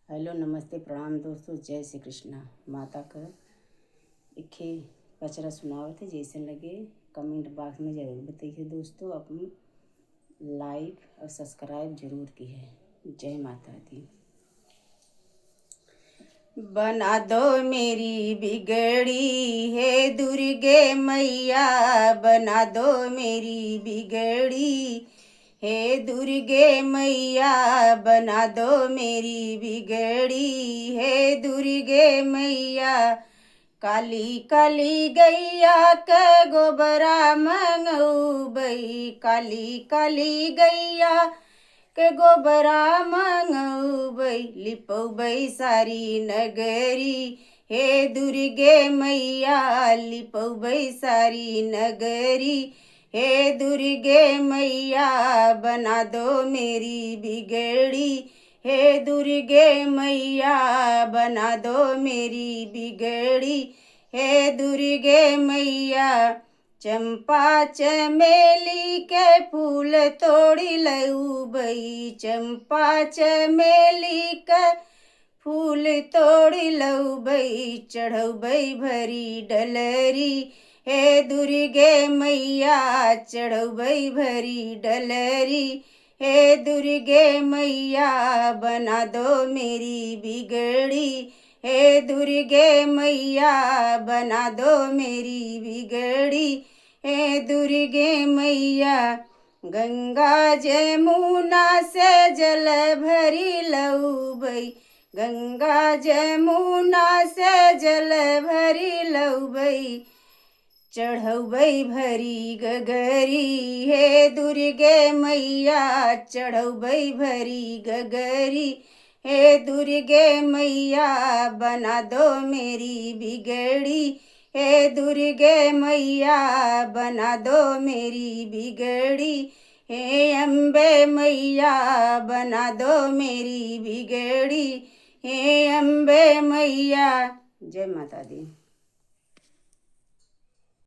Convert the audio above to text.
Hello नमस्ते प्रणाम दोस्तों, जय श्री कृष्णा। माता का इखे पचरा सुनावत है, जैसे लगे कमेंट बॉक्स में ज़रूर बताइए दोस्तों। अपनी लाइक और सब्सक्राइब जरूर की है। जय माता दी। बना दो मेरी बिगड़ी है दुर्गे मैया, बना दो मेरी बिगड़ी हे दुर्गे मैया, बना दो मेरी बिगड़ी हे दुर्गे मैया। काली काली गैया के गोबरा मंगऊबई, काली काली गैया के गोबरा मंगऊबई, लिपौबई सारी नगरी हे दुर्गे मैया, लिपौबई सारी नगरी हे दुर्गे मैया। बना दो मेरी बिगड़ी हे दुर्गे मैया, बना दो मेरी बिगड़ी हे दुर्गे मैया। चंपा चमेली के फूल तोड़ी लऊबई, चंपा चमेली के फूल तोड़ी लऊबई, चढ़ौबई भरी डलरी हे दुर्गे मैया, चढ़ौबई भरी डलरी हे दुर्गे मैया। बना दो मेरी बिगड़ी हे दुर्गे मैया, बना दो मेरी बिगड़ी हे दुर्गे मैया। गंगा जमुना से जल भरी लऊबई, गंगा जमुना से जल भरी लऊबई, चढ़ौबई भरी गगरी हे दुर्गे मैया, चढ़ौबई भरी गगरी हे दुर्गे मैया। बना दो मेरी बिगड़ी हे दुर्गे मैया, बना दो मेरी बिगड़ी हे अम्बे मैया, बना दो मेरी बिगड़ी हे अम्बे मैया। जय माता दी।